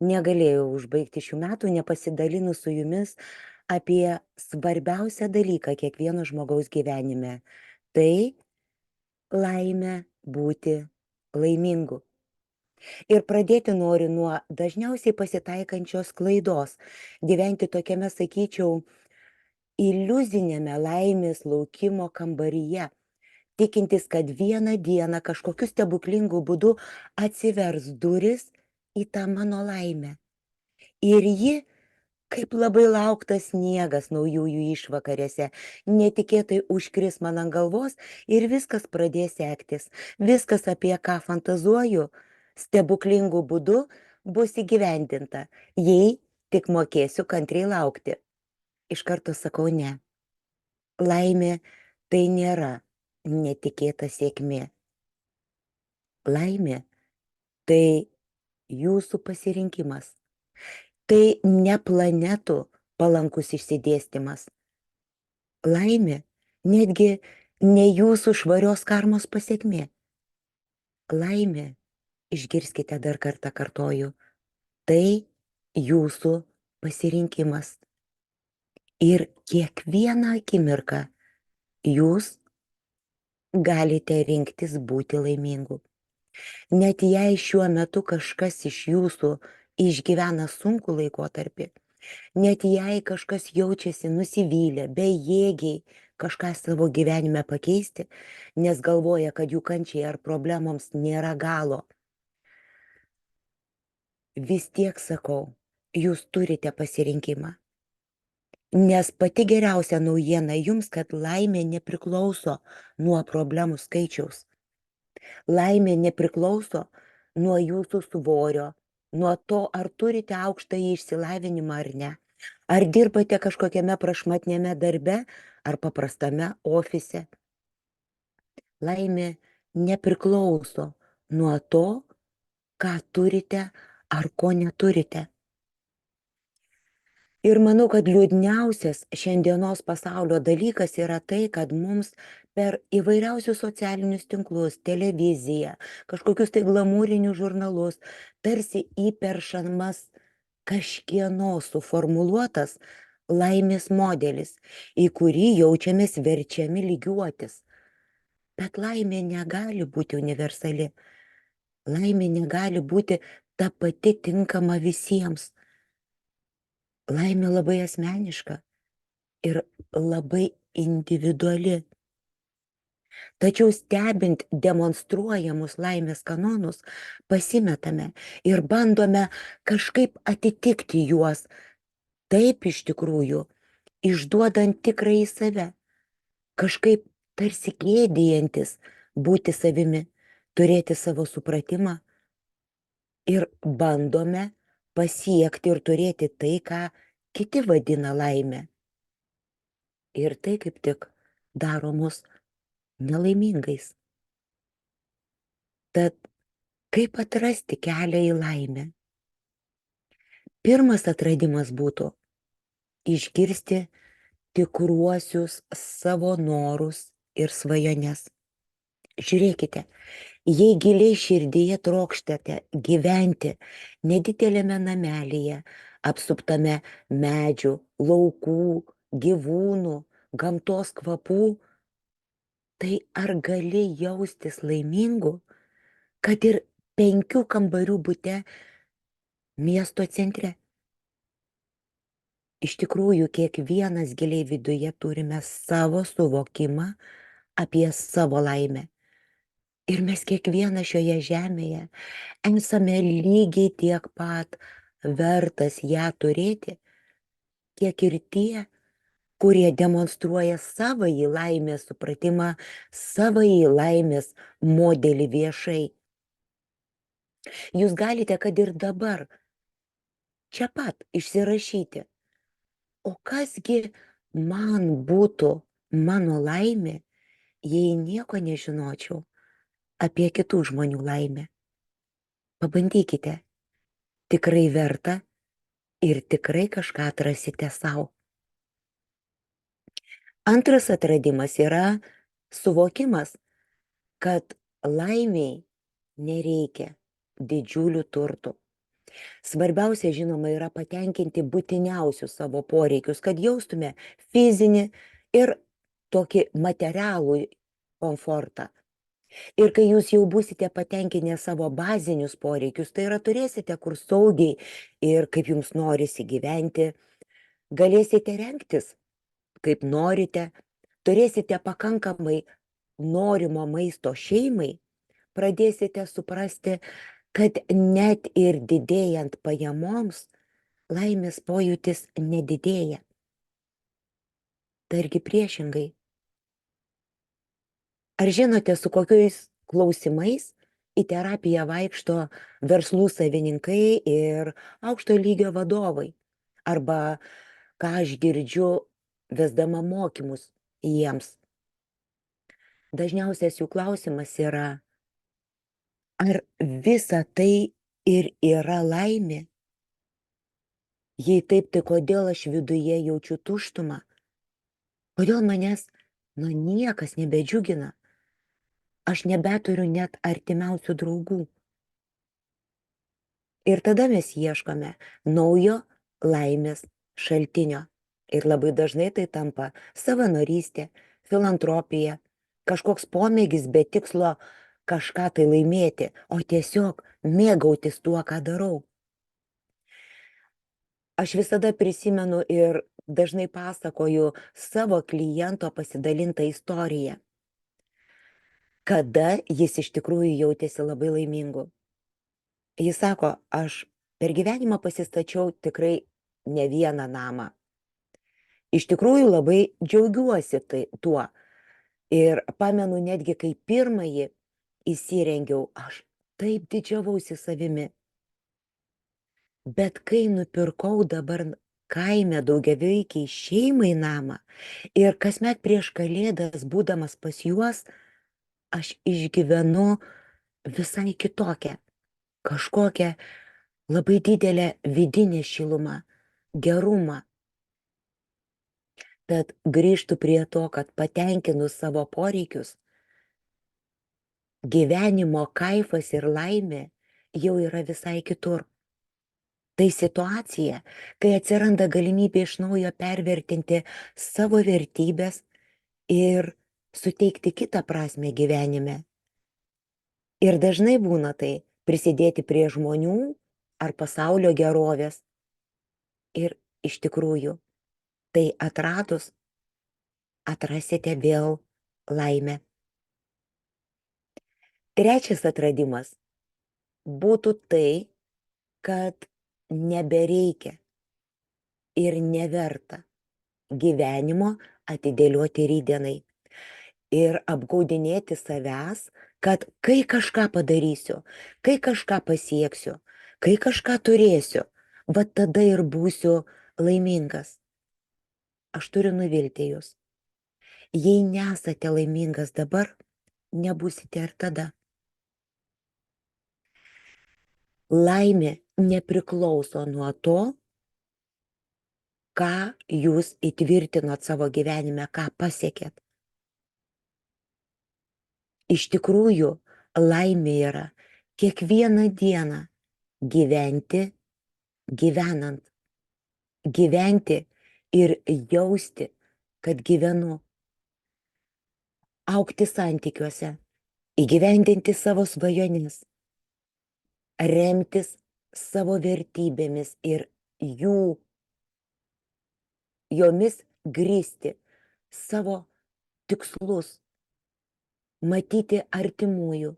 Negalėjau užbaigti šių metų nepasidalinus su jumis apie svarbiausią dalyką kiekvieno žmogaus gyvenime. Tai laimė būti laimingu. Ir pradėti noriu nuo dažniausiai pasitaikančios klaidos. Gyventi tokiame, sakyčiau, iliuzinėme laimės laukimo kambaryje, tikintis, kad vieną dieną kažkokiu stebuklingu būdu atsivers duris į tą mano laimę. Ir ji, kaip labai lauktas sniegas naujųjų išvakarėse, netikėtai užkris man ant galvos ir viskas pradės sektis. Viskas, apie ką fantazuoju, stebuklingų būdu bus įgyvendinta, jei tik mokėsiu kantriai laukti. Iš karto sakau ne. Laimė tai nėra netikėta sėkmė. Laimė tai jūsų pasirinkimas. Tai ne planetų palankus išsidėstymas. Laimė netgi ne jūsų švarios karmos pasekmė. Laimė, išgirskite dar kartą kartoju, tai jūsų pasirinkimas. Ir kiekvieną akimirką jūs galite rinktis būti laimingu. Net jei šiuo metu kažkas iš jūsų išgyvena sunkų laikotarpį, net jei kažkas jaučiasi nusivylę, bejėgiai kažką savo gyvenime pakeisti, nes galvoja, kad jų kančiai ar problemoms nėra galo, vis tiek sakau, jūs turite pasirinkimą. Nes pati geriausia naujiena jums, kad laimė nepriklauso nuo problemų skaičiaus. Laimė nepriklauso nuo jūsų svorio, nuo to, ar turite aukštąjį išsilavinimą ar ne. Ar dirbate kažkokiame prašmatniame darbe ar paprastame ofise. Laimė nepriklauso nuo to, ką turite ar ko neturite. Ir manau, kad liūdniausias šiandienos pasaulio dalykas yra tai, kad mums per įvairiausius socialinius tinklus, televiziją, kažkokius tai glamūrinius žurnalus, tarsi įperšamas kažkieno suformuluotas laimės modelis, į kurį jaučiamės verčiami lygiuotis. Bet laimė negali būti universali. Laimė negali būti ta pati tinkama visiems. Laimė labai asmeniška ir labai individuali. Tačiau stebint demonstruojamus laimės kanonus, pasimetame ir bandome kažkaip atitikti juos, taip iš tikrųjų, išduodant tikrąjį save, kažkaip tarsi gėdijantis būti savimi, turėti savo supratimą ir bandome pasiekti ir turėti tai, ką kiti vadina laimė. Ir tai kaip tik daro mus nelaimingais. Tad kaip atrasti kelią į laimę? Pirmas atradimas būtų išgirsti tikruosius savo norus ir svajones. Žiūrėkite, jei giliai širdyje trokštate gyventi nedidelėme namelyje, apsuptame medžių, laukų, gyvūnų, gamtos kvapų, tai ar gali jaustis laimingu, kad ir 5 kambarių bute miesto centre? Iš tikrųjų, kiekvienas giliai viduje turime savo suvokimą apie savo laimę. Ir mes kiekvieną šioje žemėje esame lygiai tiek pat vertas ją turėti, kiek ir tie, kurie demonstruoja savąjį laimės supratimą, savąjį laimės modelį viešai. Jūs galite, kad ir dabar, čia pat išsirašyti, o kasgi man būtų mano laimė, jei nieko nežinočiau apie kitų žmonių laimę. Pabandykite, tikrai verta ir tikrai kažką atrasite savo. Antras atradimas yra suvokimas, kad laimiai nereikia didžiulių turtų. Svarbiausia, žinoma, yra patenkinti būtiniausius savo poreikius, kad jaustume fizinį ir tokį materialų komfortą. Ir kai jūs jau būsite patenkinę savo bazinius poreikius, tai yra turėsite kur saugiai ir kaip jums norisi gyventi, galėsite rengtis kaip norite, turėsite pakankamai norimo maisto šeimai, pradėsite suprasti, kad net ir didėjant pajamoms, laimės pojūtis nedidėja. Targi priešingai. Ar žinote, su kokiais klausimais į terapiją vaikšto verslų savininkai ir aukšto lygio vadovai? Arba ką aš girdžiu vesdama mokymus jiems? Dažniausias jų klausimas yra, ar visa tai ir yra laimė? Jei taip, tai kodėl aš viduje jaučiu tuštumą? Kodėl manęs, niekas nebedžiugina? Aš nebeturiu net artimiausių draugų. Ir tada mes ieškome naujo laimės šaltinio. Ir labai dažnai tai tampa savanorystė, filantropija, kažkoks pomėgis be tikslo kažką tai laimėti, o tiesiog mėgautis tuo, ką darau. Aš visada prisimenu ir dažnai pasakoju savo kliento pasidalintą istoriją, kada jis iš tikrųjų jautėsi labai laimingu. Jis sako, aš per gyvenimą pasistačiau tikrai ne vieną namą. Iš tikrųjų labai džiaugiuosi tuo. Ir pamenu netgi, kai pirmąjį įsirengiau, aš taip didžiavausi savimi. Bet kai nupirkau dabar kaime daugiaveikiai šeimai namą ir kasmet prieš Kalėdas būdamas pas juos, aš išgyvenu visai kitokią, kažkokią labai didelę vidinę šilumą, gerumą. Tad grįžtu prie to, kad patenkinus savo poreikius, gyvenimo kaifas ir laimė jau yra visai kitur. Tai situacija, kai atsiranda galimybė iš naujo pervertinti savo vertybės ir suteikti kitą prasmę gyvenime. Ir dažnai būna tai prisidėti prie žmonių ar pasaulio gerovės. Ir iš tikrųjų, tai atradus, atrasite vėl laimę. Trečias atradimas būtų tai, kad nebereikia ir neverta gyvenimo atidėlioti rytdienai ir apgaudinėti savęs, kad kai kažką padarysiu, kai kažką pasieksiu, kai kažką turėsiu, va tada ir būsiu laimingas. Aš turiu nuvilti jūs. Jei nesate laimingas dabar, nebūsite ir tada. Laimė nepriklauso nuo to, ką jūs įtvirtinot savo gyvenime, ką pasiekėt. Iš tikrųjų, laimė yra kiekvieną dieną gyventi, gyvenant. Gyventi ir jausti, kad gyvenu. Augti santykiuose, įgyvendinti savo svajones, remtis savo vertybėmis ir jomis grįsti savo tikslus, matyti artimųjų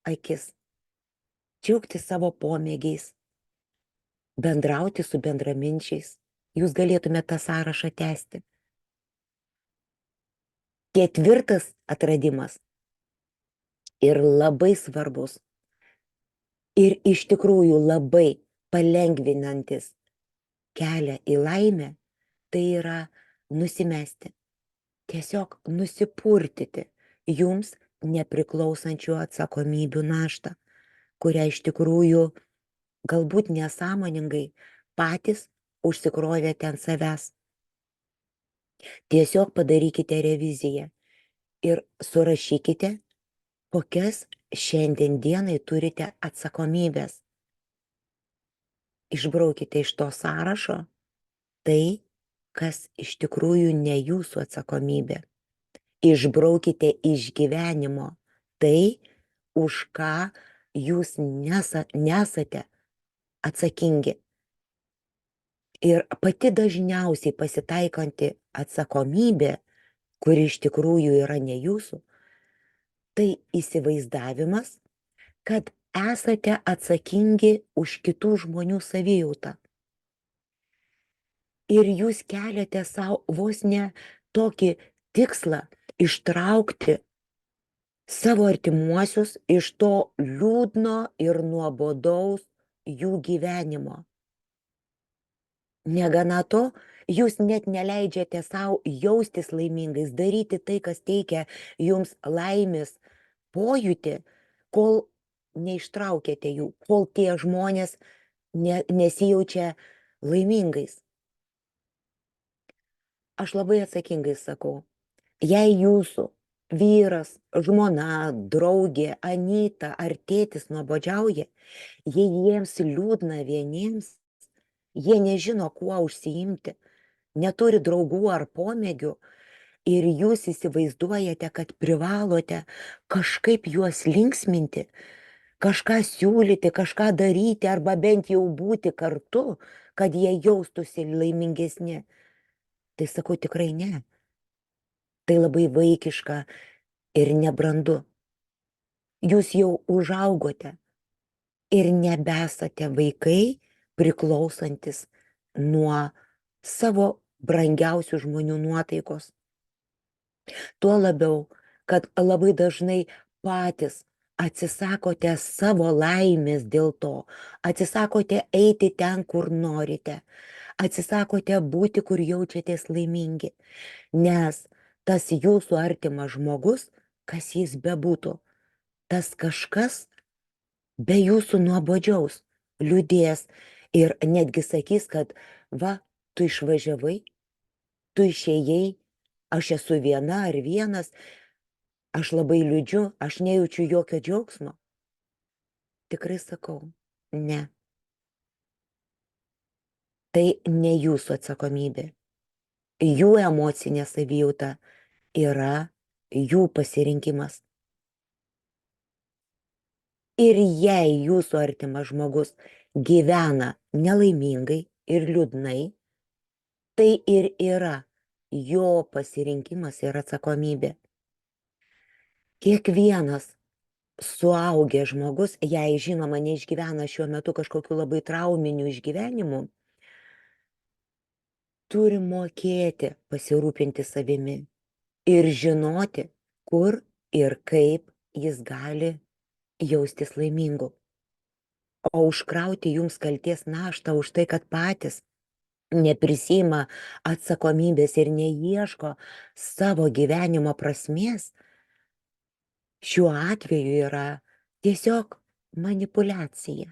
akis, džiaugti savo pomėgiais, bendrauti su bendraminčiais. Jūs galėtumėte tą sąrašą tęsti. Ketvirtas atradimas ir labai svarbus ir iš tikrųjų labai palengvinantis kelią į laimę, tai yra nusimesti. Tiesiog nusipurtyti jums nepriklausančių atsakomybių naštą, kurią iš tikrųjų galbūt nesąmoningai patys užsikrovėte ant savęs. Tiesiog padarykite reviziją ir surašykite, kokias šiandien dienai turite atsakomybės. išbraukite iš to sąrašo tai, kas iš tikrųjų ne jūsų atsakomybė. Išbraukite iš gyvenimo tai, už ką jūs nesate atsakingi. Ir pati dažniausiai pasitaikanti atsakomybė, kuri iš tikrųjų yra ne jūsų, tai įsivaizdavimas, kad esate atsakingi už kitų žmonių savijautą. Ir jūs keliate savo vos ne tokį tikslą ištraukti savo artimuosius iš to liūdno ir nuobodaus jų gyvenimo. Negana to, jūs net neleidžiate savo jaustis laimingais, daryti tai, kas teikia jums laimės pojūtį, kol neištraukėte jų, kol tie žmonės nesijaučia laimingais. Aš labai atsakingai sakau, jei jūsų vyras, žmona, draugė, anyta ar tėtis nuobodžiauja, jei jiems liūdna vieniems, jie nežino, kuo užsiimti, neturi draugų ar pomėgių ir jūs įsivaizduojate, kad privalote kažkaip juos linksminti, kažką siūlyti, kažką daryti arba bent jau būti kartu, kad jie jaustųsi laimingesni. Tai sakau tikrai ne. Tai labai vaikiška ir nebrandu. Jūs jau užaugote ir nebesate vaikai priklausantis nuo savo brangiausių žmonių nuotaikos. Tuo labiau, kad labai dažnai patys atsisakote savo laimės dėl to, atsisakote eiti ten, kur norite, atsisakote būti, kur jaučiatės laimingi, nes tas jūsų artimas žmogus, kas jis bebūtų, tas kažkas be jūsų nuobodžiaus, liūdės ir netgi sakys, kad va, tu išvažiavai, tu išėjai, aš esu viena ar vienas, aš labai liūdžiu, aš nejaučiu jokio džiaugsmo. Tikrai sakau, ne. Tai ne jūsų atsakomybė. Jų emocinė savijauta yra jų pasirinkimas. Ir jei jūsų artimas žmogus gyvena nelaimingai ir liūdnai, tai ir yra jo pasirinkimas ir atsakomybė. Kiekvienas suaugęs žmogus, jei žinoma neišgyvena šiuo metu kažkokiu labai trauminiu išgyvenimu, turi mokėti pasirūpinti savimi ir žinoti, kur ir kaip jis gali jaustis laimingu. O užkrauti jums kalties naštą už tai, kad patys neprisima atsakomybės ir neieško savo gyvenimo prasmės, šiuo atveju yra tiesiog manipuliacija.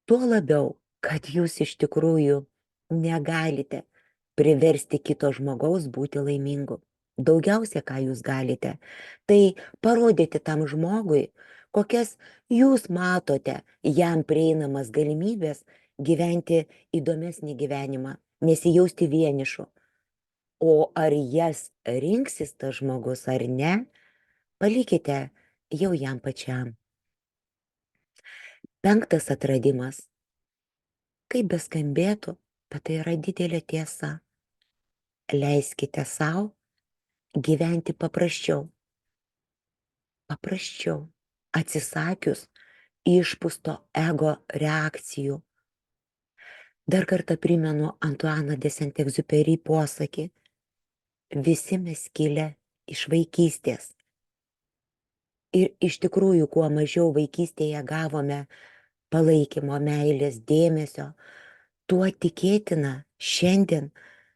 Tuo labiau, kad jūs iš tikrųjų negalite priversti kito žmogaus būti laimingu. Daugiausia, ką jūs galite, tai parodyti tam žmogui, kokias jūs matote jam prieinamas galimybės gyventi įdomesnį gyvenimą, nesijausti vienišu. O ar jas rinksis tas žmogus ar ne, palikite jau jam pačiam. 5. atradimas. Kaip beskambėtų, bet tai yra didelė tiesa. Leiskite savo gyventi paprasčiau. Paprasčiau, atsisakius išpusto ego reakcijų. Dar kartą primenu Antuaną de Saint-Exupéry posakį. Visi mes kilę iš vaikystės. Ir iš tikrųjų, kuo mažiau vaikystėje gavome palaikymo, meilės, dėmesio, tuo tikėtina šiandien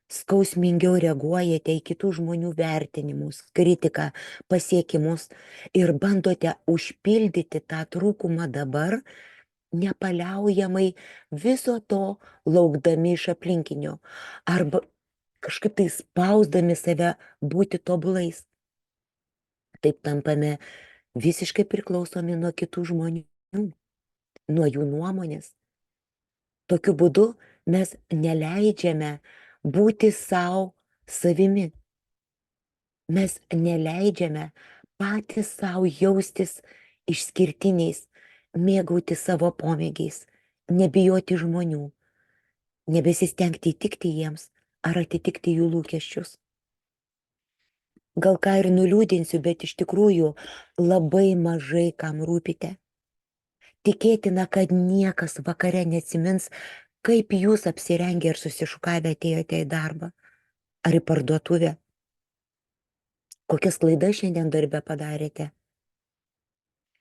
skausmingiau reaguojate į kitų žmonių vertinimus, kritiką, pasiekimus ir bandote užpildyti tą trūkumą dabar, nepaliaujamai viso to laukdami iš aplinkinių arba kažkaip tai spausdami save būti tobulais. Taip tampame visiškai priklausomi nuo kitų žmonių. nuo jų nuomonės. Tokiu būdu mes neleidžiame būti savo savimi. Mes neleidžiame patys savo jaustis išskirtiniais, mėgauti savo pomėgiais, nebijoti žmonių, nebesistengti įtikti jiems ar atitikti jų lūkesčius. Gal ką ir nuliūdinsiu, bet iš tikrųjų labai mažai kam rūpite. Tikėtina, kad niekas vakare neatsimins, kaip jūs apsirengę ir susišukavę atėjote į darbą ar į parduotuvę. Kokias klaidas šiandien darbe padarėte?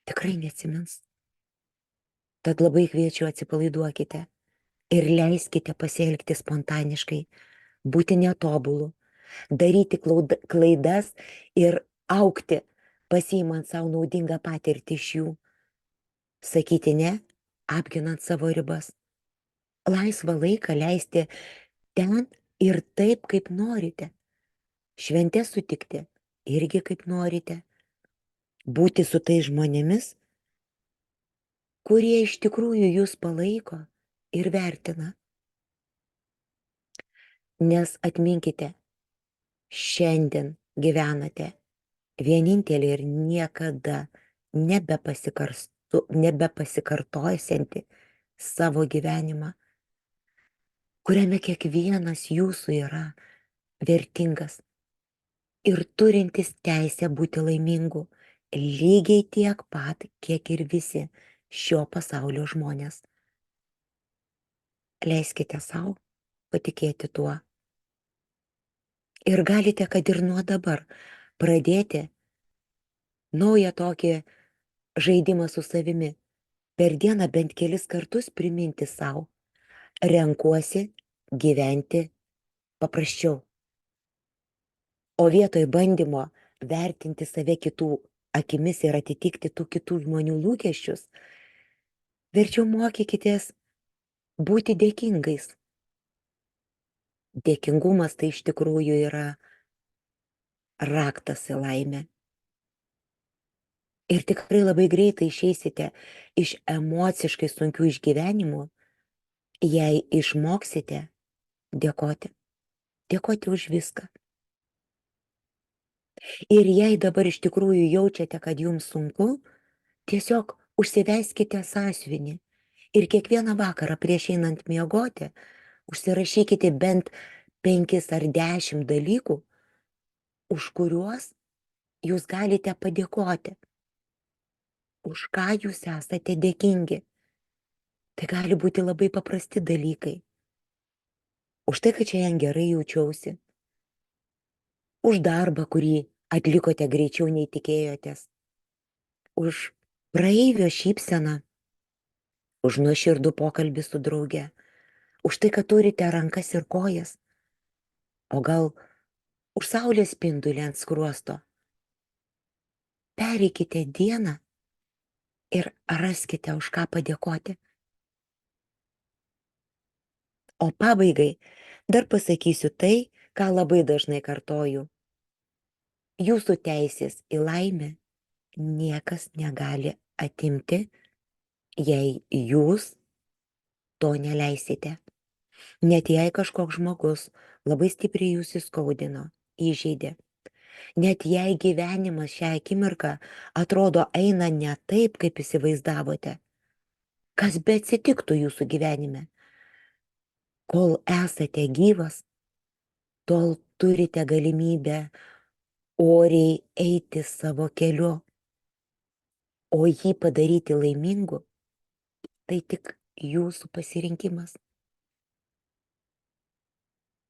Tikrai neatsimins. Tad labai kviečiu, atsipalaiduokite ir leiskite pasielgti spontaniškai, būti netobulu, daryti klaidas ir augti, pasiimant savo naudingą patirtį iš jų, sakyti ne, apginant savo ribas, laisvą laiką leisti ten ir taip, kaip norite, šventės sutikti irgi kaip norite, būti su tais žmonėmis, kurie iš tikrųjų jūs palaiko ir vertina. Nes atminkite, šiandien gyvenate vienintelį ir niekada nebepasikartojantį savo gyvenimą, kuriame kiekvienas jūsų yra vertingas ir turintis teisę būti laimingu, lygiai tiek pat, kiek ir visi šio pasaulio žmonės. Leiskite savo patikėti tuo. Ir galite, kad ir nuo dabar, pradėti naują tokį žaidimą su savimi. Per dieną bent kelis kartus priminti savo. Renkuosi gyventi paprasčiau. O vietoj bandymo vertinti save kitų akimis ir atitikti tų kitų žmonių lūkesčius, verčiau mokykitės būti dėkingais. Dėkingumas tai iš tikrųjų yra raktas į laimę. Ir tikrai labai greitai išeisite iš emociškai sunkių išgyvenimų, jei išmoksite dėkoti. Dėkoti už viską. Ir jei dabar iš tikrųjų jaučiate, kad jums sunku, tiesiog užsiveskite sąsiuvinį ir kiekvieną vakarą prieš einant miegoti užsirašykite bent 5 ar 10 dalykų, už kuriuos jūs galite padėkoti, už ką jūs esate dėkingi. Tai gali būti labai paprasti dalykai. Už tai, kad šiandien gerai jaučiausi. Už darbą, kurį atlikote greičiau nei tikėjotės. Už praeivio šypseną. Už nuoširdų pokalbį su drauge. Už tai, kad turite rankas ir kojas. O gal už saulės spindulį ant skruosto. Pereikite dieną ir raskite, už ką padėkoti. O pabaigai dar pasakysiu tai, ką labai dažnai kartoju. Jūsų teisės į laimę niekas negali atimti, jei jūs to neleisite. Net jei kažkoks žmogus labai stipriai jūs įskaudino, įžeidė. Net jei gyvenimas šią akimirką atrodo eina ne taip, kaip įsivaizdavote. Kas be atsitiktų jūsų gyvenime? Kol esate gyvas, tol turite galimybę oriai eiti savo keliu, o jį padaryti laimingu, tai tik jūsų pasirinkimas.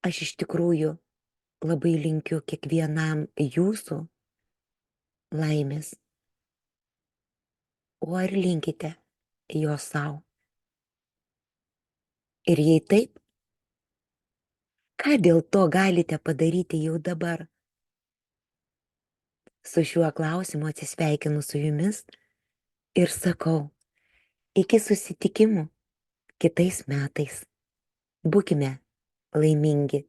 Aš iš tikrųjų labai linkiu kiekvienam jūsų laimės. O ar linkite jo savo? Ir jei taip, ką dėl to galite padaryti jau dabar? Su šiuo klausimu atsisveikinu su jumis ir sakau, iki susitikimų kitais metais. Būkime laimingi.